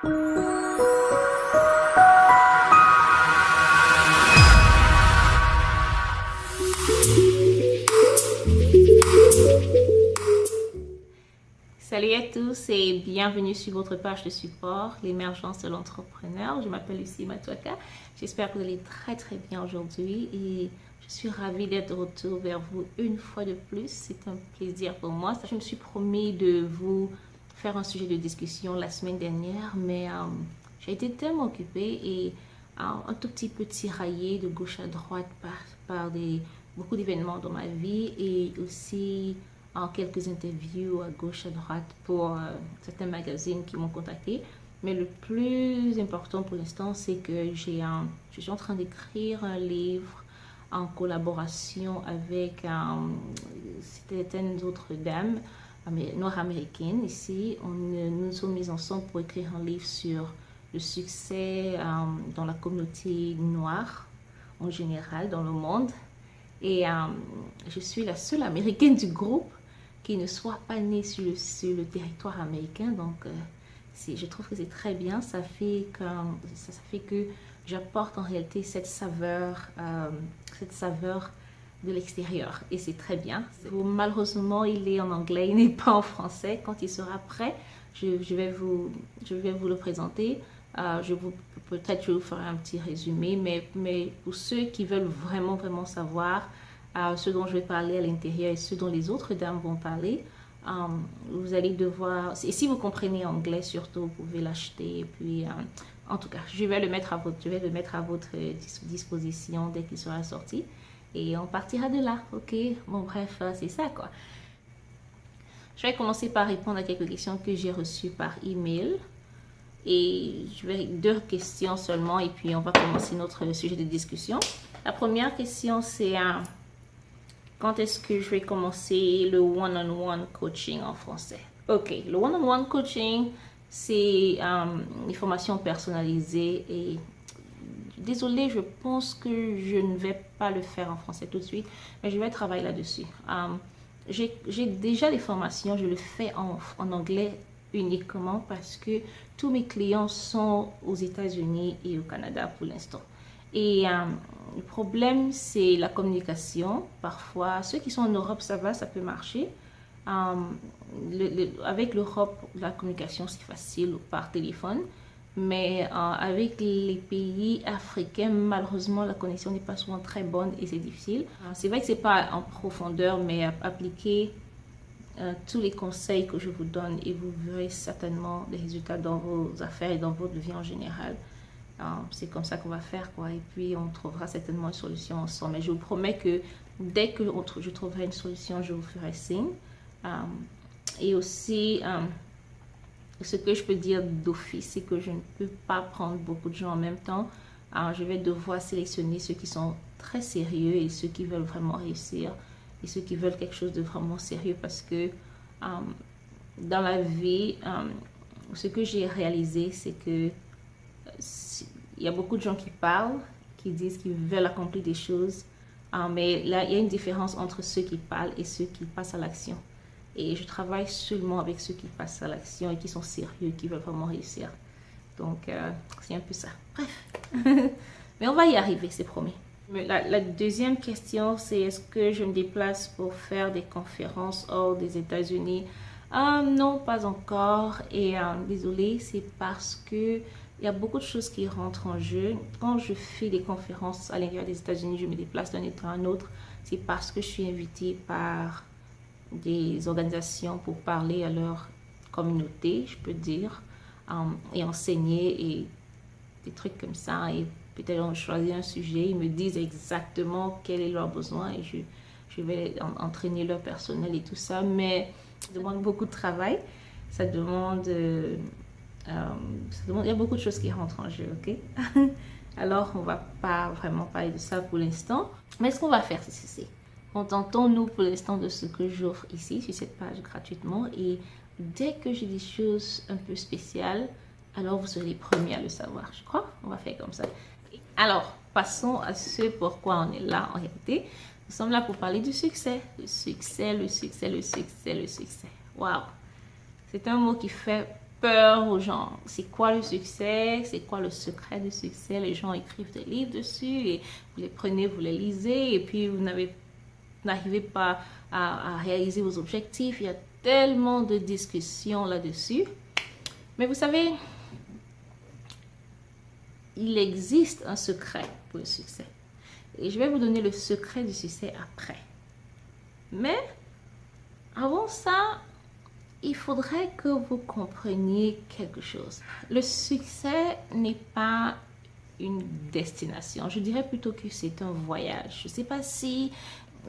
Salut à tous et bienvenue sur votre page de support, l'émergence de l'entrepreneur. Je m'appelle Lucie Matuaka. J'espère que vous allez très bien aujourd'hui et je suis ravie d'être de retour vers vous une fois de plus. C'est un plaisir pour moi. Je me suis promis de vous faire un sujet de discussion la semaine dernière, mais j'ai été tellement occupée et un tout petit peu tiraillée de gauche à droite par beaucoup d'événements dans ma vie et aussi quelques interviews à gauche, à droite pour certains magazines qui m'ont contacté. Mais le plus important pour l'instant, c'est que je suis en train d'écrire un livre en collaboration avec certaines autres dames nord-américaines. Ici, nous nous sommes mis ensemble pour écrire un livre sur le succès dans la communauté noire en général dans le monde. Et je suis la seule américaine du groupe qui ne soit pas née sur le territoire américain. Donc, je trouve que c'est très bien. Ça fait que j'apporte en réalité cette saveur de l'extérieur. Et c'est très bien. Malheureusement, il est en anglais, il n'est pas en français. Quand il sera prêt, je vais vous le présenter. Peut-être je vous ferai un petit résumé, mais pour ceux qui veulent vraiment savoir ce dont je vais parler à l'intérieur et ce dont les autres dames vont parler, vous allez devoir, et si vous comprenez anglais surtout, vous pouvez l'acheter. Et puis, en tout cas, je vais le mettre à votre disposition dès qu'il sera sorti. Et on partira de là, ok? Bon, bref, c'est ça, quoi. Je vais commencer par répondre à quelques questions que j'ai reçues par email. Et je vais 2 questions seulement et puis on va commencer notre sujet de discussion. La première question, c'est quand est-ce que je vais commencer le one-on-one coaching en français? Ok, le one-on-one coaching, c'est une formation personnalisée et désolée, je pense que je ne vais pas le faire en français tout de suite, mais je vais travailler là-dessus. J'ai déjà des formations, je le fais en anglais uniquement parce que tous mes clients sont aux États-Unis et au Canada pour l'instant. Et le problème, c'est la communication. Parfois, ceux qui sont en Europe, ça va, ça peut marcher. Avec l'Europe, la communication, c'est facile par téléphone. Mais avec les pays africains, malheureusement, la connexion n'est pas souvent très bonne et c'est difficile. C'est vrai que ce n'est pas en profondeur, mais appliquer tous les conseils que je vous donne et vous verrez certainement des résultats dans vos affaires et dans votre vie en général. C'est comme ça qu'on va faire, quoi. Et puis, on trouvera certainement une solution ensemble. Mais je vous promets que dès que je trouverai une solution, je vous ferai signe. Et aussi, ce que je peux dire d'office, c'est que je ne peux pas prendre beaucoup de gens en même temps. Je vais devoir sélectionner ceux qui sont très sérieux et ceux qui veulent vraiment réussir et ceux qui veulent quelque chose de vraiment sérieux parce que dans la vie, ce que j'ai réalisé, c'est que il y a beaucoup de gens qui parlent, qui disent qu'ils veulent accomplir des choses, mais là, il y a une différence entre ceux qui parlent et ceux qui passent à l'action. Et je travaille seulement avec ceux qui passent à l'action et qui sont sérieux, qui veulent vraiment réussir. Donc, c'est un peu ça. Bref. Mais on va y arriver, c'est promis. La deuxième question, c'est est-ce que je me déplace pour faire des conférences hors des États-Unis? Non, pas encore. Et désolée, c'est parce que il y a beaucoup de choses qui rentrent en jeu. Quand je fais des conférences à l'intérieur des États-Unis, je me déplace d'un État à un autre. C'est parce que je suis invitée par des organisations pour parler à leur communauté, je peux dire, et enseigner et des trucs comme ça. Et peut-être on choisit un sujet, ils me disent exactement quel est leur besoin et je vais entraîner leur personnel et tout ça. Mais ça demande beaucoup de travail. Ça demande, il y a beaucoup de choses qui rentrent en jeu, ok? Alors, on va pas vraiment parler de ça pour l'instant. Mais ce qu'on va faire, c'est contentons-nous pour l'instant de ce que j'offre ici, sur cette page gratuitement. Et dès que j'ai des choses un peu spéciales, alors vous serez les premiers à le savoir, je crois. On va faire comme ça. Alors, passons à ce pourquoi on est là en réalité. Nous sommes là pour parler du succès. Le succès. Waouh! C'est un mot qui fait peur aux gens. C'est quoi le succès? C'est quoi le secret du succès? Les gens écrivent des livres dessus et vous les prenez, vous les lisez et puis vous n'arrivez pas à réaliser vos objectifs. Il y a tellement de discussions là-dessus. Mais vous savez, il existe un secret pour le succès. Et je vais vous donner le secret du succès après. Mais avant ça, il faudrait que vous compreniez quelque chose. Le succès n'est pas une destination. Je dirais plutôt que c'est un voyage. Je ne sais pas si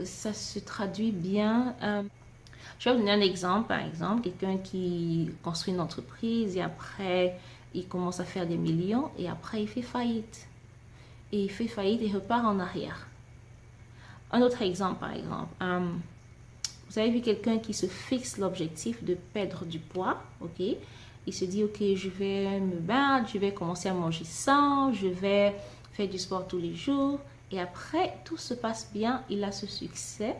ça se traduit bien. Je vais vous donner un exemple. Par exemple, quelqu'un qui construit une entreprise et après, il commence à faire des millions et après, il fait faillite. Et il fait faillite et repart en arrière. Un autre exemple, par exemple. Vous avez vu quelqu'un qui se fixe l'objectif de perdre du poids, ok? Il se dit, ok, je vais me battre, je vais commencer à manger sain, je vais faire du sport tous les jours. Et après, tout se passe bien, il a ce succès.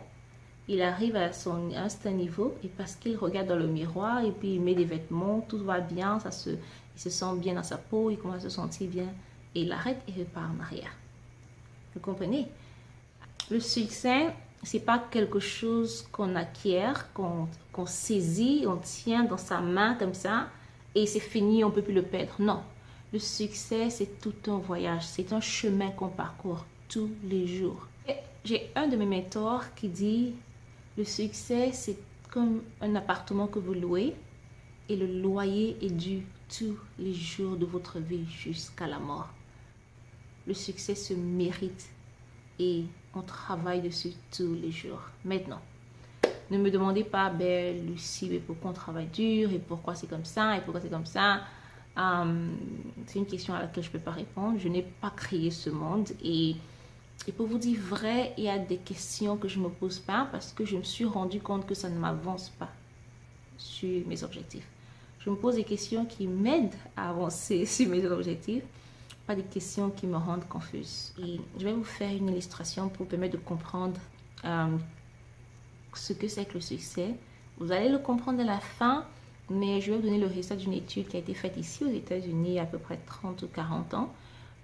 Il arrive à un certain niveau et parce qu'il regarde dans le miroir et puis il met des vêtements, tout va bien, il se sent bien dans sa peau, il commence à se sentir bien et il arrête et repart en arrière. Vous comprenez? Le succès, c'est pas quelque chose qu'on acquiert, qu'on saisit, on tient dans sa main comme ça et c'est fini, on peut plus le perdre. Non, le succès, c'est tout un voyage, c'est un chemin qu'on parcourt tous les jours. J'ai un de mes mentors qui dit le succès, c'est comme un appartement que vous louez et le loyer est dû tous les jours de votre vie jusqu'à la mort. Le succès se mérite et on travaille dessus tous les jours. Maintenant, ne me demandez pas, ben Lucie, mais pourquoi on travaille dur et pourquoi c'est comme ça et pourquoi c'est comme ça. C'est une question à laquelle je ne peux pas répondre. Je n'ai pas créé ce monde et pour vous dire vrai, il y a des questions que je ne me pose pas parce que je me suis rendu compte que ça ne m'avance pas sur mes objectifs. Je me pose des questions qui m'aident à avancer sur mes objectifs, pas des questions qui me rendent confuse. Et je vais vous faire une illustration pour permettre de comprendre ce que c'est que le succès. Vous allez le comprendre à la fin, mais je vais vous donner le résultat d'une étude qui a été faite ici aux États-Unis il y a à peu près 30 ou 40 ans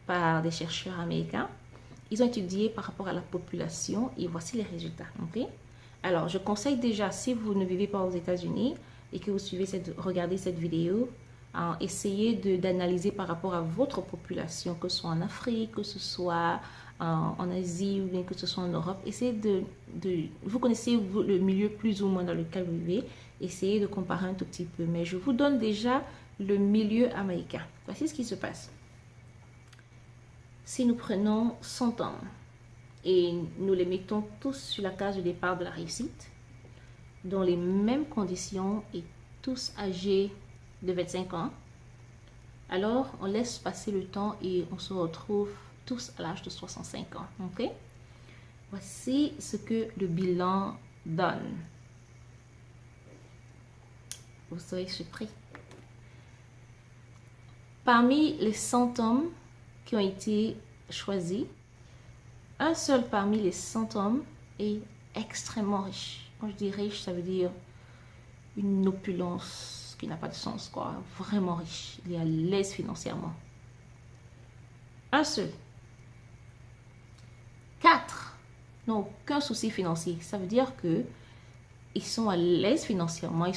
par des chercheurs américains. Ils ont étudié par rapport à la population et voici les résultats. Okay? Alors, je conseille déjà, si vous ne vivez pas aux États-Unis et que vous regardez cette vidéo, essayez d'analyser par rapport à votre population, que ce soit en Afrique, que ce soit en Asie ou bien que ce soit en Europe. Essayez vous connaissez le milieu plus ou moins dans lequel vous vivez. Essayez de comparer un tout petit peu. Mais je vous donne déjà le milieu américain. Voici ce qui se passe. Si nous prenons 100 hommes et nous les mettons tous sur la case de départ de la réussite, dans les mêmes conditions et tous âgés de 25 ans, alors on laisse passer le temps et on se retrouve tous à l'âge de 65 ans. Okay? Voici ce que le bilan donne. Vous serez surpris. Parmi les 100 hommes qui ont été choisis, un seul parmi les 100 hommes est extrêmement riche. Quand je dis riche, ça veut dire une opulence qui n'a pas de sens, quoi. Vraiment riche. Il est à l'aise financièrement. Un seul. 4 n'ont aucun souci financier. Ça veut dire que ils sont à l'aise financièrement. Ils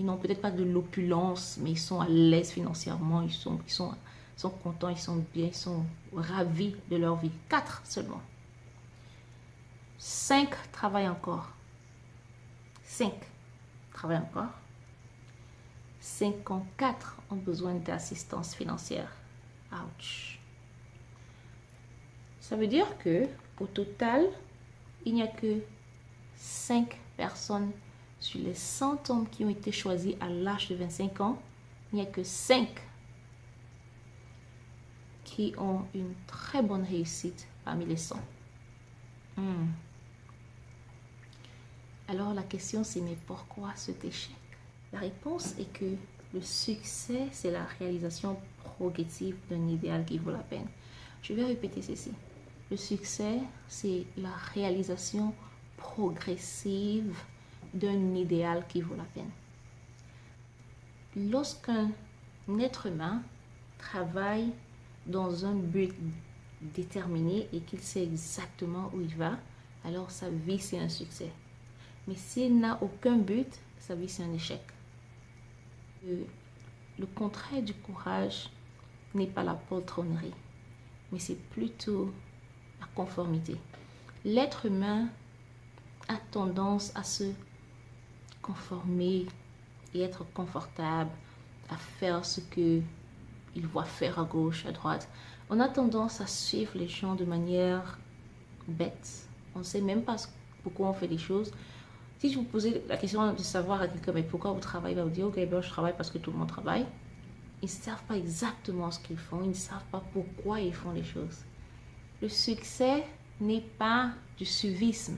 n'ont peut-être pas de l'opulence, mais ils sont à l'aise financièrement. Ils sont contents, ils sont bien, ils sont ravis de leur vie. 4 seulement. 5 travaillent encore. 5 travaillent encore. 54 ont besoin d'assistance financière. Ouch. Ça veut dire que au total, il n'y a que 5 personnes sur les 100 hommes qui ont été choisis à l'âge de 25 ans. Il n'y a que 5 qui ont une très bonne réussite parmi les 100. Alors la question c'est, mais pourquoi cet échec? La réponse est que le succès, c'est la réalisation progressive d'un idéal qui vaut la peine. Je vais répéter ceci. Le succès, c'est la réalisation progressive d'un idéal qui vaut la peine. lorsqu'un être humain travaille dans un but déterminé et qu'il sait exactement où il va, alors sa vie c'est un succès. Mais s'il n'a aucun but, sa vie c'est un échec. Le contraire du courage n'est pas la poltronnerie, mais c'est plutôt la conformité. L'être humain a tendance à se conformer et être confortable, à faire ce que il voit faire à gauche, à droite. On a tendance à suivre les gens de manière bête. On ne sait même pas pourquoi on fait les choses. Si je vous posais la question de savoir à quelqu'un, mais pourquoi vous travaillez, il va vous dire, ok, ben, je travaille parce que tout le monde travaille. Ils ne savent pas exactement ce qu'ils font, ils ne savent pas pourquoi ils font les choses. Le succès n'est pas du suivisme.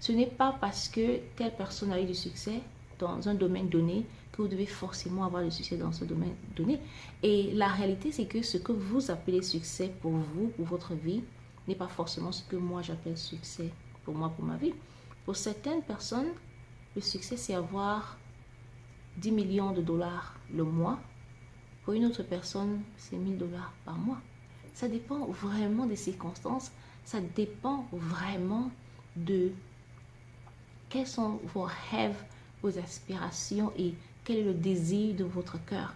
Ce n'est pas parce que telle personne a eu du succès dans un domaine donné que vous devez forcément avoir du succès dans ce domaine donné. Et la réalité, c'est que ce que vous appelez succès pour vous, pour votre vie, n'est pas forcément ce que moi j'appelle succès pour moi, pour ma vie. Pour certaines personnes, le succès, c'est avoir 10 millions de dollars le mois. Pour une autre personne, c'est 1000 dollars par mois. Ça dépend vraiment des circonstances. Ça dépend vraiment de quels sont vos rêves, vos aspirations et quel est le désir de votre cœur.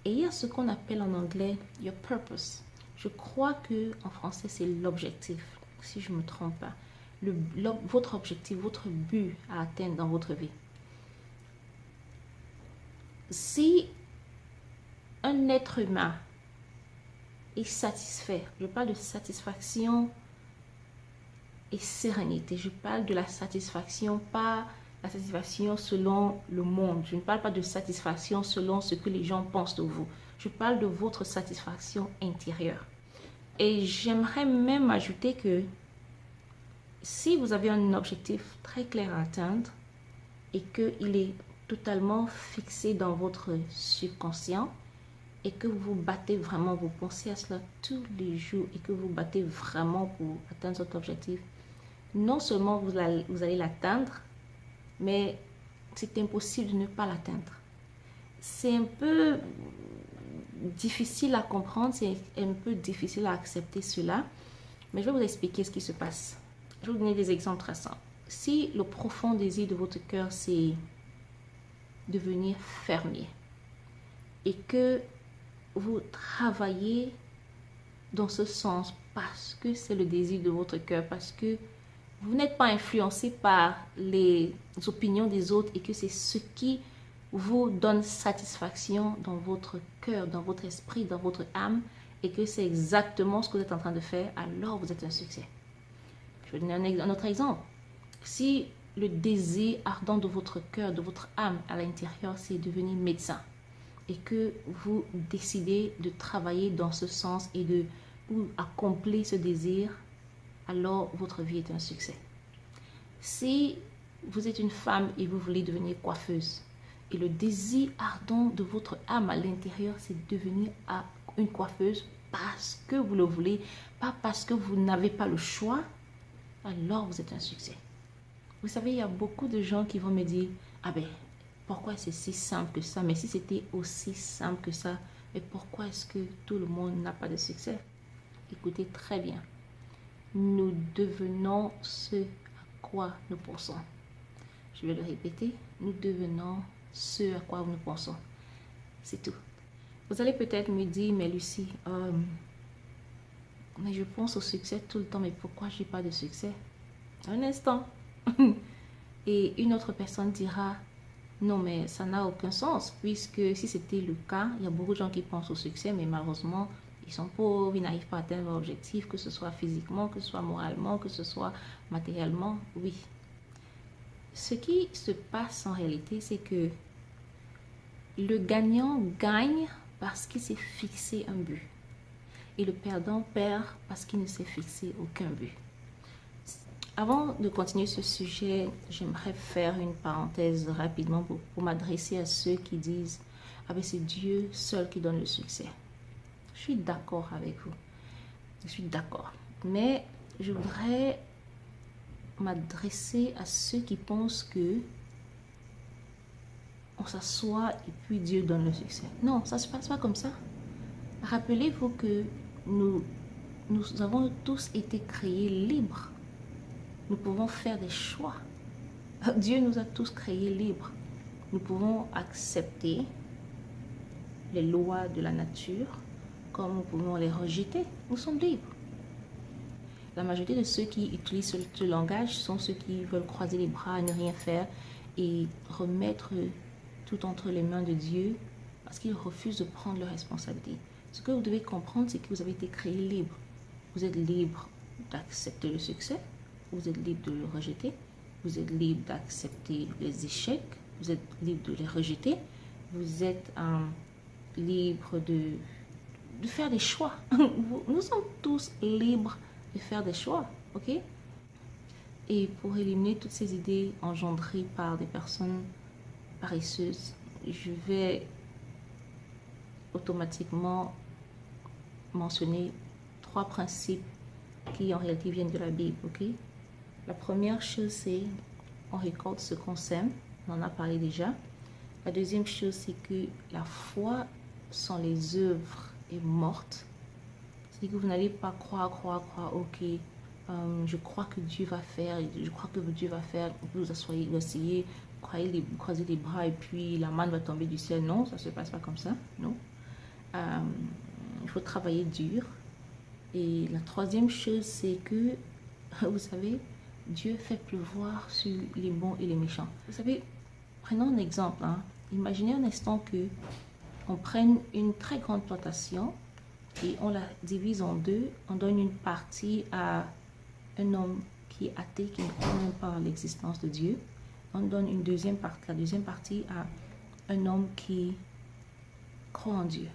Et il y a ce qu'on appelle en anglais your purpose. Je crois que en français c'est l'objectif, si je ne me trompe pas. Votre objectif, votre but à atteindre dans votre vie. Si un être humain est satisfait, je parle de satisfaction et sérénité, je parle de la satisfaction, pas la satisfaction selon le monde, je ne parle pas de satisfaction selon ce que les gens pensent de vous, je parle de votre satisfaction intérieure. Et j'aimerais même ajouter que si vous avez un objectif très clair à atteindre et qu'il est totalement fixé dans votre subconscient et que vous vous battez vraiment, vous pensez à cela tous les jours et que vous battez vraiment pour atteindre cet objectif, non seulement vous allez l'atteindre, mais c'est impossible de ne pas l'atteindre. C'est un peu difficile à comprendre, c'est un peu difficile à accepter cela, mais je vais vous expliquer ce qui se passe. Je vais vous donner des exemples très simples. Si le profond désir de votre cœur, c'est devenir fermier et que vous travaillez dans ce sens parce que c'est le désir de votre cœur, parce que vous n'êtes pas influencé par les opinions des autres et que c'est ce qui vous donne satisfaction dans votre cœur, dans votre esprit, dans votre âme et que c'est exactement ce que vous êtes en train de faire, alors vous êtes un succès. Je vais donner un autre exemple. Si le désir ardent de votre cœur, de votre âme à l'intérieur, c'est devenir médecin et que vous décidez de travailler dans ce sens et de accomplir ce désir, alors votre vie est un succès. Si vous êtes une femme et vous voulez devenir coiffeuse et le désir ardent de votre âme à l'intérieur, c'est devenir une coiffeuse parce que vous le voulez, pas parce que vous n'avez pas le choix, alors vous êtes un succès. Vous savez, il y a beaucoup de gens qui vont me dire, ah ben, pourquoi c'est si simple que ça? Mais si c'était aussi simple que ça, mais pourquoi est-ce que tout le monde n'a pas de succès? Écoutez très bien. Nous devenons ce à quoi nous pensons. Je vais le répéter. Nous devenons ce à quoi nous pensons. C'est tout. Vous allez peut-être me dire, mais Lucie, mais je pense au succès tout le temps, mais pourquoi je n'ai pas de succès? Un instant. Et une autre personne dira, non, mais ça n'a aucun sens, puisque si c'était le cas, il y a beaucoup de gens qui pensent au succès, mais malheureusement, ils sont pauvres, ils n'arrivent pas à atteindre leur objectif, que ce soit physiquement, que ce soit moralement, que ce soit matériellement, oui. Ce qui se passe en réalité, c'est que le gagnant gagne parce qu'il s'est fixé un but. Et le perdant perd parce qu'il ne s'est fixé aucun but. Avant de continuer ce sujet, j'aimerais faire une parenthèse rapidement pour m'adresser à ceux qui disent « Ah ben c'est Dieu seul qui donne le succès ». Je suis d'accord avec vous. Je suis d'accord. Mais je voudrais m'adresser à ceux qui pensent que on s'assoit et puis Dieu donne le succès. Non, ça ne se passe pas comme ça. Rappelez-vous que nous avons tous été créés libres. Nous pouvons faire des choix. Dieu nous a tous créés libres. Nous pouvons accepter les lois de la nature comme nous pouvons les rejeter. Nous sommes libres. La majorité de ceux qui utilisent ce langage sont ceux qui veulent croiser les bras, ne rien faire et remettre tout entre les mains de Dieu parce qu'ils refusent de prendre leurs responsabilités. Ce que vous devez comprendre, c'est que vous avez été créé libre. Vous êtes libre d'accepter le succès, vous êtes libre de le rejeter, vous êtes libre d'accepter les échecs, vous êtes libre de les rejeter, vous êtes libre de faire des choix. Nous sommes tous libres de faire des choix, ok? Et pour éliminer toutes ces idées engendrées par des personnes paresseuses, je vais automatiquement mentionner 3 principes qui en réalité viennent de la Bible, ok? La première chose, c'est on récolte ce qu'on sème, on en a parlé déjà. La deuxième chose, c'est que la foi sans les œuvres est morte. C'est que vous n'allez pas croire, ok, je crois que Dieu va faire, vous vous asseyez, vous asseyez, vous croisez les bras et puis la manne va tomber du ciel. Non, ça ne se passe pas comme ça, non. Il faut travailler dur. Et la troisième chose, c'est que, vous savez, Dieu fait pleuvoir sur les bons et les méchants. Vous savez, prenons un exemple. Imaginez un instant que on prenne une très grande plantation et on la divise en deux. On donne une partie à un homme qui est athée, qui ne croit même pas en l'existence de Dieu. On donne une deuxième partie, la deuxième partie à un homme qui croit en Dieu.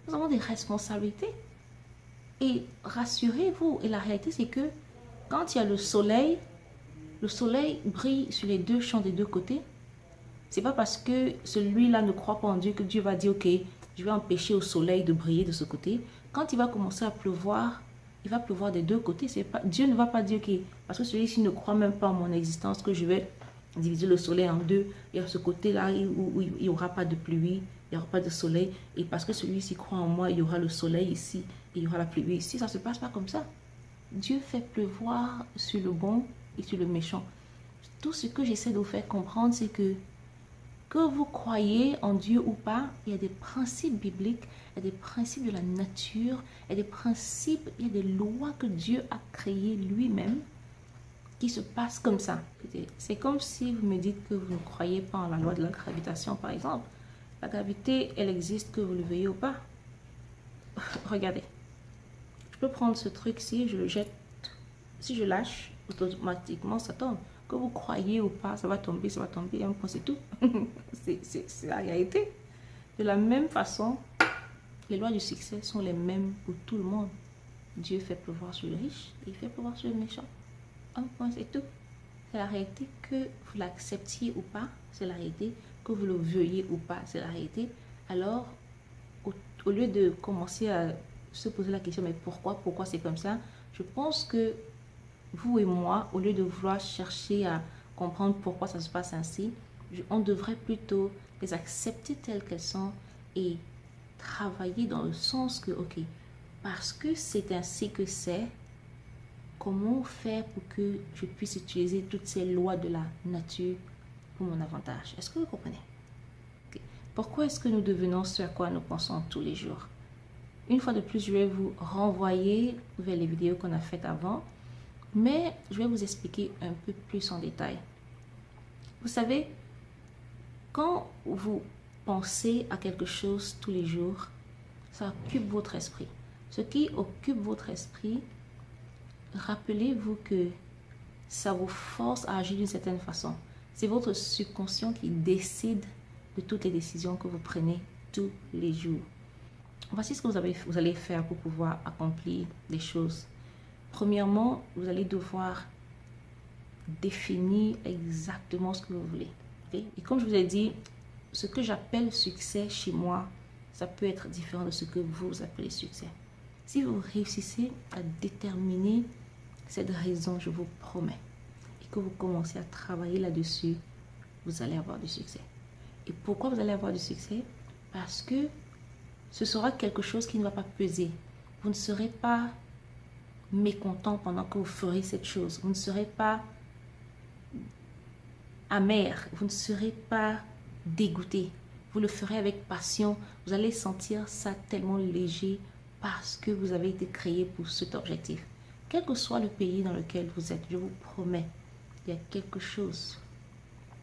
Nous avons des responsabilités. Et rassurez-vous, et la réalité c'est que quand il y a le soleil brille sur les deux champs des deux côtés. C'est pas parce que celui-là ne croit pas en Dieu que Dieu va dire ok, je vais empêcher au soleil de briller de ce côté. Quand il va commencer à pleuvoir, il va pleuvoir des deux côtés. Dieu ne va pas dire ok, parce que celui-ci ne croit même pas en mon existence que je vais diviser le soleil en deux. Il y a ce côté-là où il n'y aura pas de pluie, il n'y aura pas de soleil. Et parce que celui-ci croit en moi, il y aura le soleil ici et il y aura la pluie ici. Ça ne se passe pas comme ça. Dieu fait pleuvoir sur le bon et sur le méchant. Tout ce que j'essaie de vous faire comprendre, c'est que vous croyez en Dieu ou pas, il y a des principes bibliques, il y a des principes de la nature, il y a des principes, il y a des lois que Dieu a créées lui-même qui se passent comme ça. C'est comme si vous me dites que vous ne croyez pas en la loi de la gravitation, par exemple. La gravité, elle existe que vous le veuillez ou pas. Regardez. Je peux prendre ce truc-ci, je le jette. Si je lâche, automatiquement, ça tombe. Que vous croyez ou pas, ça va tomber, c'est tout. C'est la réalité. De la même façon, les lois du succès sont les mêmes pour tout le monde. Dieu fait pleuvoir sur les riches et il fait pleuvoir sur les méchants. Un point, c'est tout. C'est la réalité, que vous l'acceptiez ou pas, c'est la réalité. Que vous le veuillez ou pas, c'est la réalité. Alors, au lieu de commencer à se poser la question, mais pourquoi c'est comme ça, je pense que vous et moi, au lieu de vouloir chercher à comprendre pourquoi ça se passe ainsi, on devrait plutôt les accepter telles qu'elles sont et travailler dans le sens que, ok, parce que c'est ainsi que c'est, comment faire pour que je puisse utiliser toutes ces lois de la nature pour mon avantage? Est-ce que vous comprenez? Okay. Pourquoi est-ce que nous devenons ce à quoi nous pensons tous les jours? Une fois de plus, je vais vous renvoyer vers les vidéos qu'on a faites avant. Mais je vais vous expliquer un peu plus en détail. Vous savez, quand vous pensez à quelque chose tous les jours, ça occupe votre esprit. Ce qui occupe votre esprit, rappelez-vous que ça vous force à agir d'une certaine façon. C'est votre subconscient qui décide de toutes les décisions que vous prenez tous les jours. Voici ce que vous allez faire pour pouvoir accomplir des choses. Premièrement, vous allez devoir définir exactement ce que vous voulez. Okay? Et comme je vous ai dit, ce que j'appelle succès chez moi, ça peut être différent de ce que vous appelez succès. Si vous réussissez à déterminer cette raison, je vous promets, et que vous commencez à travailler là-dessus, vous allez avoir du succès. Et pourquoi vous allez avoir du succès? Parce que ce sera quelque chose qui ne va pas peser. Vous ne serez pas mécontent pendant que vous ferez cette chose. Vous ne serez pas amer. Vous ne serez pas dégoûté. Vous le ferez avec passion. Vous allez sentir ça tellement léger parce que vous avez été créé pour cet objectif. Quel que soit le pays dans lequel vous êtes, je vous promets, il y a quelque chose.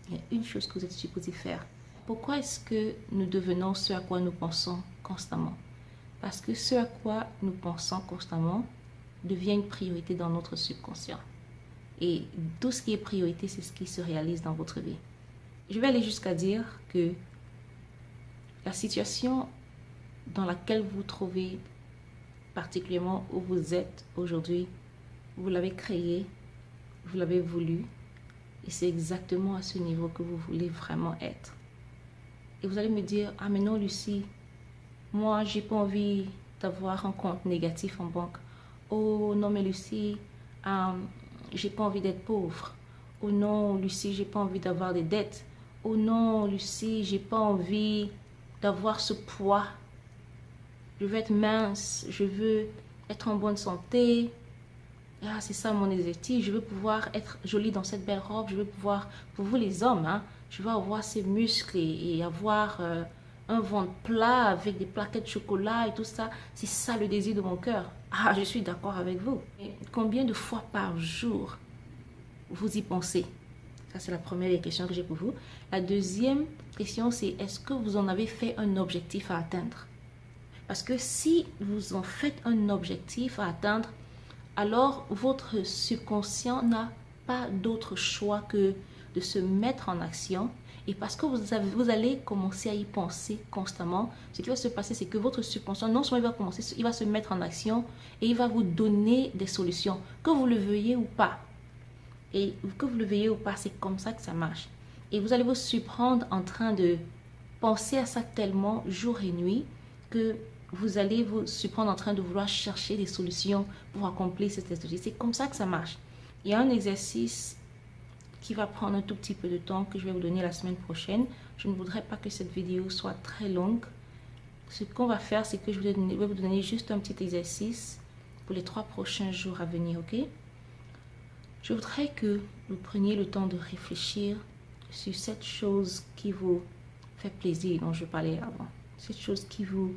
Il y a une chose que vous êtes supposé faire. Pourquoi est-ce que nous devenons ce à quoi nous pensons constamment? Parce que ce à quoi nous pensons constamment devient une priorité dans notre subconscient. Et tout ce qui est priorité, c'est ce qui se réalise dans votre vie. Je vais aller jusqu'à dire que la situation dans laquelle vous vous trouvez, particulièrement où vous êtes aujourd'hui, vous l'avez créée, vous l'avez voulu, et c'est exactement à ce niveau que vous voulez vraiment être. Et vous allez me dire, ah mais non Lucie, moi j'ai pas envie d'avoir un compte négatif en banque. Oh non mais Lucie, j'ai pas envie d'être pauvre. Oh non Lucie, j'ai pas envie d'avoir des dettes. Oh non Lucie, j'ai pas envie d'avoir ce poids. Je veux être mince, je veux être en bonne santé. Ah, c'est ça mon objectif. Je veux pouvoir être jolie dans cette belle robe. Je veux pouvoir, pour vous les hommes, hein, je veux avoir ces muscles et avoir un ventre plat avec des plaquettes de chocolat et tout ça. C'est ça le désir de mon cœur. Ah, je suis d'accord avec vous. Et combien de fois par jour vous y pensez? Ça, c'est la première question que j'ai pour vous. La deuxième question, c'est est-ce que vous en avez fait un objectif à atteindre? Parce que si vous en faites un objectif à atteindre, alors votre subconscient n'a pas d'autre choix que de se mettre en action. Et parce que vous allez commencer à y penser constamment, ce qui va se passer, c'est que votre subconscient, non seulement il va se mettre en action et il va vous donner des solutions, que vous le veuillez ou pas. Et que vous le veuillez ou pas, c'est comme ça que ça marche. Et vous allez vous surprendre en train de penser à ça tellement jour et nuit que vous allez vous surprendre en train de vouloir chercher des solutions pour accomplir cette stratégie. C'est comme ça que ça marche. Il y a un exercice qui va prendre un tout petit peu de temps que je vais vous donner la semaine prochaine. Je ne voudrais pas que cette vidéo soit très longue. Ce qu'on va faire, c'est que je vais vous donner juste un petit exercice pour les 3 prochains jours à venir, ok? Je voudrais que vous preniez le temps de réfléchir sur cette chose qui vous fait plaisir dont je parlais avant. Cette chose qui vous...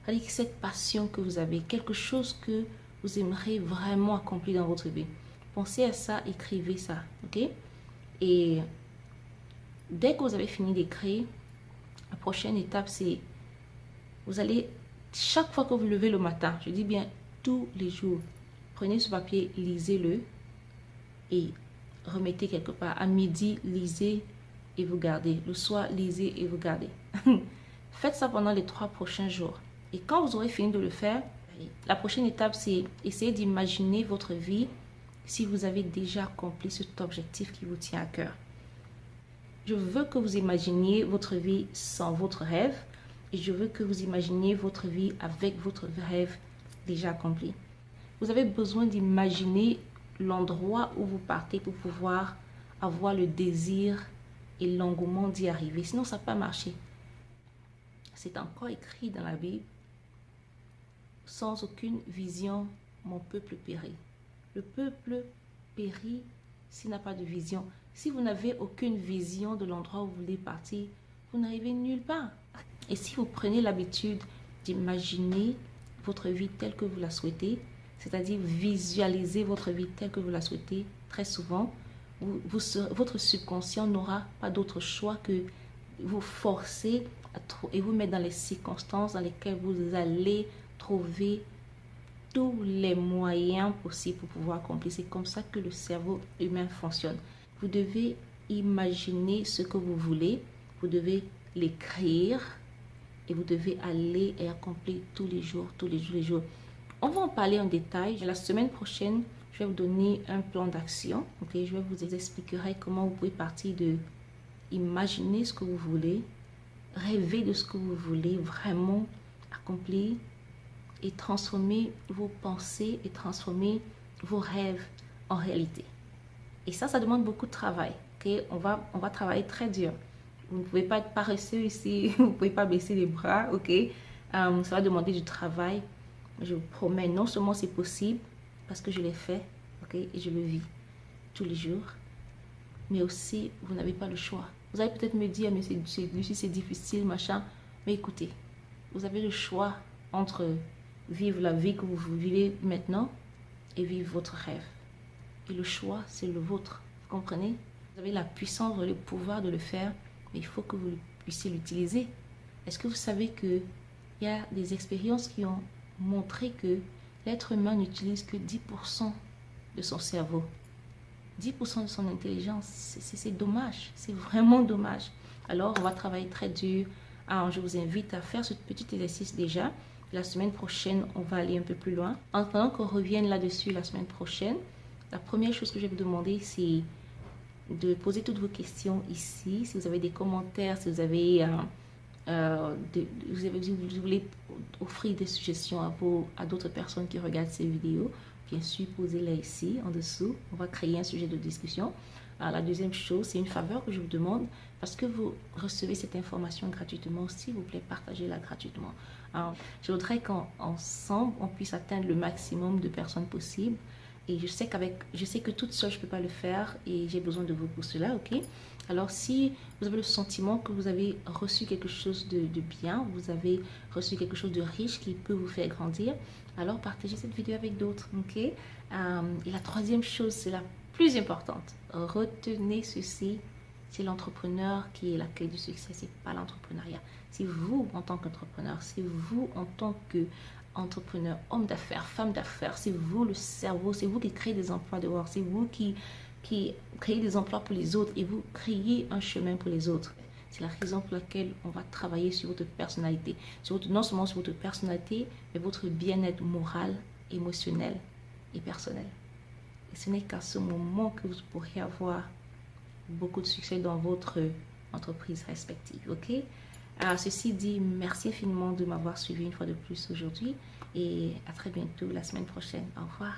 avec cette passion que vous avez, quelque chose que vous aimeriez vraiment accomplir dans votre vie. Pensez à ça, écrivez ça, ok? Et dès que vous avez fini d'écrire, la prochaine étape, c'est vous allez, chaque fois que vous levez le matin, je dis bien tous les jours, prenez ce papier, lisez-le et remettez quelque part. À midi, lisez et vous gardez. Le soir, lisez et vous gardez. Faites ça pendant les 3 prochains jours. Et quand vous aurez fini de le faire, la prochaine étape, c'est essayer d'imaginer votre vie si vous avez déjà accompli cet objectif qui vous tient à cœur. Je veux que vous imaginiez votre vie sans votre rêve et je veux que vous imaginiez votre vie avec votre rêve déjà accompli. Vous avez besoin d'imaginer l'endroit où vous partez pour pouvoir avoir le désir et l'engouement d'y arriver. Sinon, ça ne va pas marcher. C'est encore écrit dans la Bible. Sans aucune vision, mon peuple périt. Le peuple périt s'il n'a pas de vision. Si vous n'avez aucune vision de l'endroit où vous voulez partir, vous n'arrivez nulle part. Et si vous prenez l'habitude d'imaginer votre vie telle que vous la souhaitez, c'est-à-dire visualiser votre vie telle que vous la souhaitez, très souvent, votre subconscient n'aura pas d'autre choix que vous forcer et vous mettre dans les circonstances dans lesquelles vous allez trouver tous les moyens possibles pour pouvoir accomplir. C'est comme ça que le cerveau humain fonctionne. Vous devez imaginer ce que vous voulez, vous devez l'écrire et vous devez aller et accomplir tous les jours, tous les jours. On va en parler en détail. La semaine prochaine, je vais vous donner un plan d'action. Okay? Je vais vous expliquer comment vous pouvez partir de imaginer ce que vous voulez, rêver de ce que vous voulez vraiment accomplir et transformer vos pensées et transformer vos rêves en réalité. Et ça demande beaucoup de travail. Okay? On va travailler très dur. Vous ne pouvez pas être paresseux ici, vous ne pouvez pas baisser les bras, ok? Ça va demander du travail. Je vous promets, non seulement c'est possible, parce que je l'ai fait, ok? Et je le vis tous les jours, mais aussi, vous n'avez pas le choix. Vous allez peut-être me dire, mais c'est difficile, machin. Mais écoutez, vous avez le choix entre vivre la vie que vous vivez maintenant et vivre votre rêve. Et le choix, c'est le vôtre. Vous comprenez? Vous avez la puissance, le pouvoir de le faire, mais il faut que vous puissiez l'utiliser. Est-ce que vous savez qu'il y a des expériences qui ont montré que l'être humain n'utilise que 10% de son cerveau? 10% de son intelligence, c'est dommage, c'est vraiment dommage. Alors, on va travailler très dur. Alors, je vous invite à faire ce petit exercice déjà. La semaine prochaine, on va aller un peu plus loin. En attendant qu'on revienne là-dessus la semaine prochaine, la première chose que je vais vous demander, c'est de poser toutes vos questions ici. Si vous avez des commentaires, si vous avez, vous voulez offrir des suggestions à d'autres personnes qui regardent ces vidéos, bien sûr, posez-les ici, en dessous. On va créer un sujet de discussion. Alors, la deuxième chose, c'est une faveur que je vous demande. Parce que vous recevez cette information gratuitement, s'il vous plaît, partagez-la gratuitement. Alors, je voudrais qu'ensemble, on puisse atteindre le maximum de personnes possible. Et je sais que toute seule, je ne peux pas le faire et j'ai besoin de vous pour cela, ok? Alors, si vous avez le sentiment que vous avez reçu quelque chose de bien, vous avez reçu quelque chose de riche qui peut vous faire grandir, alors partagez cette vidéo avec d'autres, ok? Et la troisième chose, c'est la plus importante. Retenez ceci, c'est l'entrepreneur qui est la clé du succès, c'est pas l'entrepreneuriat. C'est vous en tant qu'entrepreneur, c'est vous en tant que entrepreneur, homme d'affaires, femme d'affaires, c'est vous le cerveau, c'est vous qui créez des emplois dehors, c'est vous qui créez des emplois pour les autres et vous créez un chemin pour les autres. C'est la raison pour laquelle on va travailler sur votre personnalité, non seulement sur votre personnalité, mais votre bien-être moral, émotionnel et personnel. Et ce n'est qu'à ce moment que vous pourrez avoir beaucoup de succès dans votre entreprise respective, ok? Alors, ceci dit, merci infiniment de m'avoir suivi une fois de plus aujourd'hui et à très bientôt la semaine prochaine. Au revoir.